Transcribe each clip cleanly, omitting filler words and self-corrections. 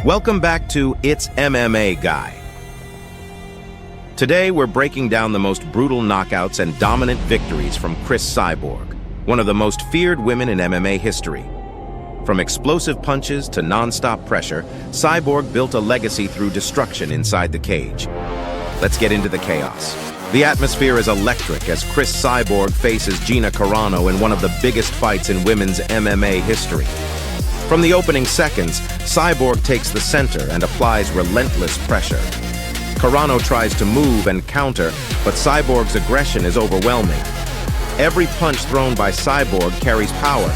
Welcome back to IT'S MMA Guy. Today we're breaking down the most brutal knockouts and dominant victories from Cris Cyborg, one of the most feared women in MMA history. From explosive punches to non-stop pressure, Cyborg built a legacy through destruction inside the cage. Let's get into the chaos. The atmosphere is electric as Cris Cyborg faces Gina Carano in one of the biggest fights in women's MMA history. From the opening seconds, Cyborg takes the center and applies relentless pressure. Carano tries to move and counter, but Cyborg's aggression is overwhelming. Every punch thrown by Cyborg carries power.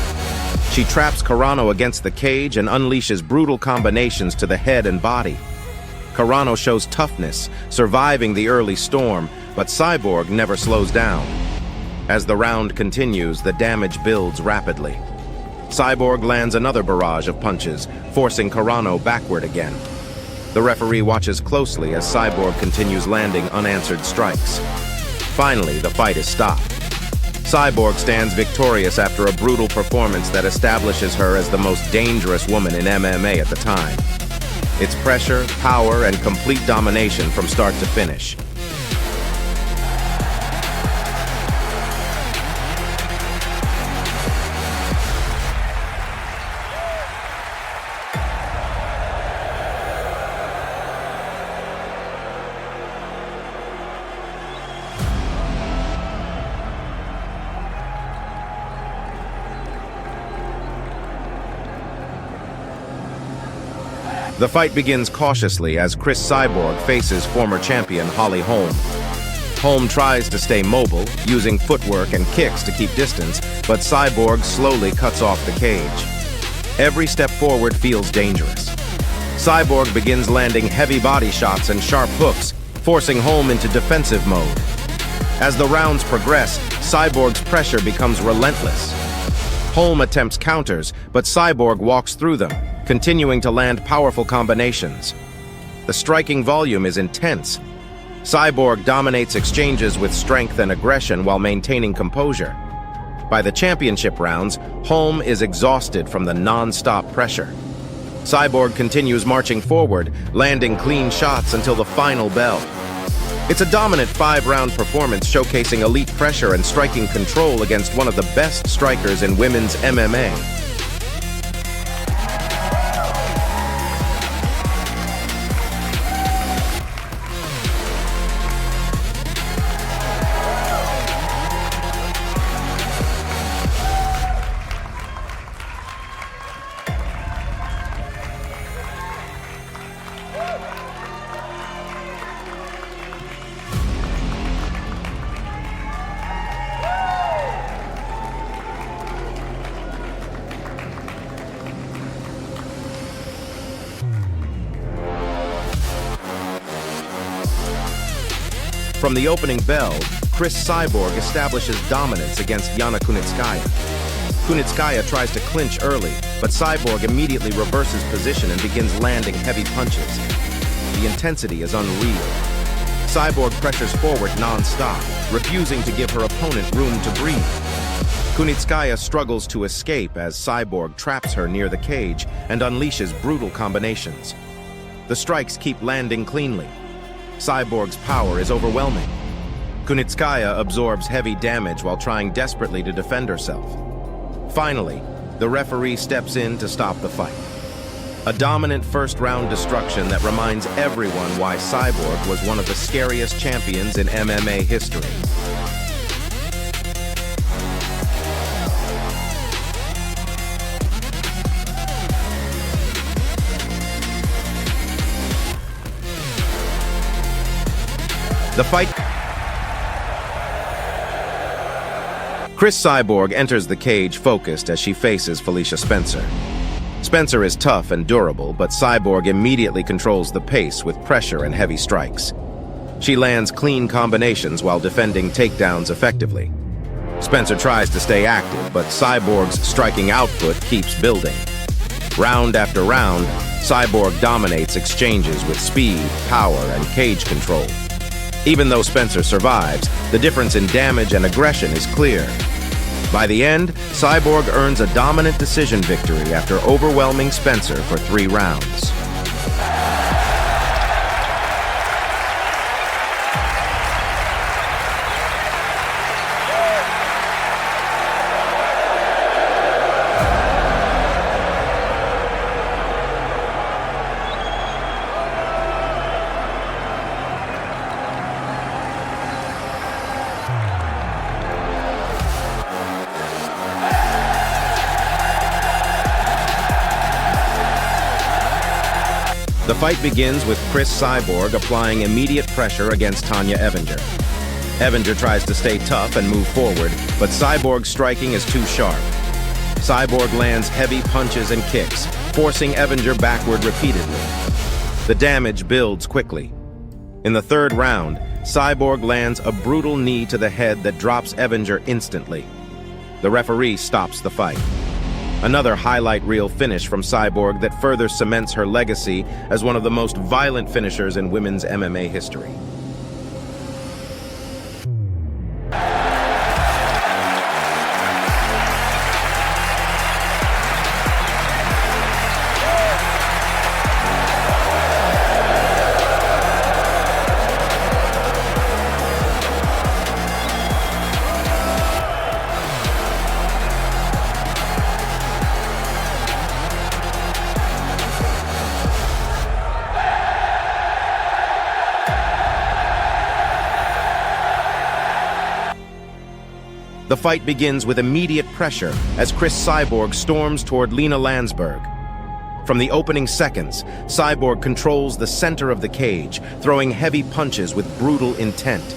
She traps Carano against the cage and unleashes brutal combinations to the head and body. Carano shows toughness, surviving the early storm, but Cyborg never slows down. As the round continues, the damage builds rapidly. Cyborg lands another barrage of punches, forcing Carano backward again. The referee watches closely as Cyborg continues landing unanswered strikes. Finally, the fight is stopped. Cyborg stands victorious after a brutal performance that establishes her as the most dangerous woman in MMA at the time. It's pressure, power, and complete domination from start to finish. The fight begins cautiously as Cris Cyborg faces former champion Holm. Holm tries to stay mobile, using footwork and kicks to keep distance, but Cyborg slowly cuts off the cage. Every step forward feels dangerous. Cyborg begins landing heavy body shots and sharp hooks, forcing Holm into defensive mode. As the rounds progress, Cyborg's pressure becomes relentless. Holm attempts counters, but Cyborg walks through them, continuing to land powerful combinations. The striking volume is intense. Cyborg dominates exchanges with strength and aggression while maintaining composure. By the championship rounds, Holm is exhausted from the non-stop pressure. Cyborg continues marching forward, landing clean shots until the final bell. It's a dominant 5-round performance showcasing elite pressure and striking control against one of the best strikers in women's MMA. From the opening bell, Cris Cyborg establishes dominance against Yana Kunitskaya. Kunitskaya tries to clinch early, but Cyborg immediately reverses position and begins landing heavy punches. The intensity is unreal. Cyborg pressures forward non-stop, refusing to give her opponent room to breathe. Kunitskaya struggles to escape as Cyborg traps her near the cage and unleashes brutal combinations. The strikes keep landing cleanly. Cyborg's power is overwhelming. Kunitskaya absorbs heavy damage while trying desperately to defend herself. Finally, the referee steps in to stop the fight. A dominant first-round destruction that reminds everyone why Cyborg was one of the scariest champions in MMA history. The fight. Cris Cyborg enters the cage focused as she faces Felicia Spencer. Spencer is tough and durable, but Cyborg immediately controls the pace with pressure and heavy strikes. She lands clean combinations while defending takedowns effectively. Spencer tries to stay active, but Cyborg's striking output keeps building. Round after round, Cyborg dominates exchanges with speed, power, and cage control. Even though Spencer survives, the difference in damage and aggression is clear. By the end, Cyborg earns a dominant decision victory after overwhelming Spencer for 3 rounds. The fight begins with Cris Cyborg applying immediate pressure against Tanya Evinger. Evinger tries to stay tough and move forward, but Cyborg's striking is too sharp. Cyborg lands heavy punches and kicks, forcing Evinger backward repeatedly. The damage builds quickly. In the third round, Cyborg lands a brutal knee to the head that drops Evinger instantly. The referee stops the fight. Another highlight reel finish from Cyborg that further cements her legacy as one of the most violent finishers in women's MMA history. The fight begins with immediate pressure as Cris Cyborg storms toward Lina Lansberg. From the opening seconds, Cyborg controls the center of the cage, throwing heavy punches with brutal intent.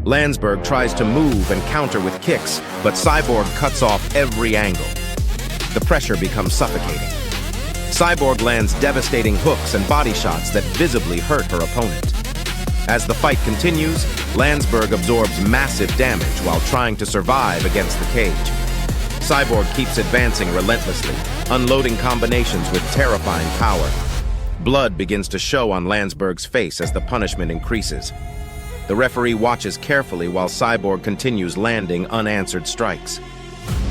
Lansberg tries to move and counter with kicks, but Cyborg cuts off every angle. The pressure becomes suffocating. Cyborg lands devastating hooks and body shots that visibly hurt her opponent. As the fight continues, Lansberg absorbs massive damage while trying to survive against the cage. Cyborg keeps advancing relentlessly, unloading combinations with terrifying power. Blood begins to show on Lansberg's face as the punishment increases. The referee watches carefully while Cyborg continues landing unanswered strikes.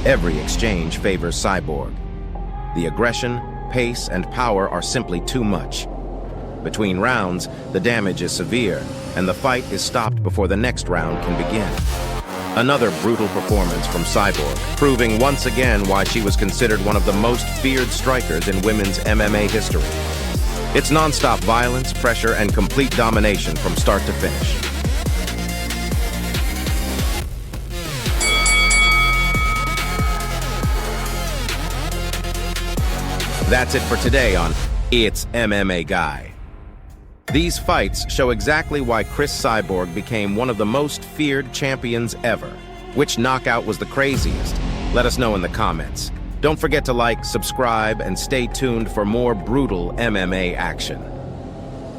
Every exchange favors Cyborg. The aggression, pace, and power are simply too much. Between rounds, the damage is severe, and the fight is stopped before the next round can begin. Another brutal performance from Cyborg, proving once again why she was considered one of the most feared strikers in women's MMA history. It's nonstop violence, pressure, and complete domination from start to finish. That's it for today on IT'S MMA Guy. These fights show exactly why Cris Cyborg became one of the most feared champions ever. Which knockout was the craziest? Let us know in the comments. Don't forget to like, subscribe, and stay tuned for more brutal MMA action.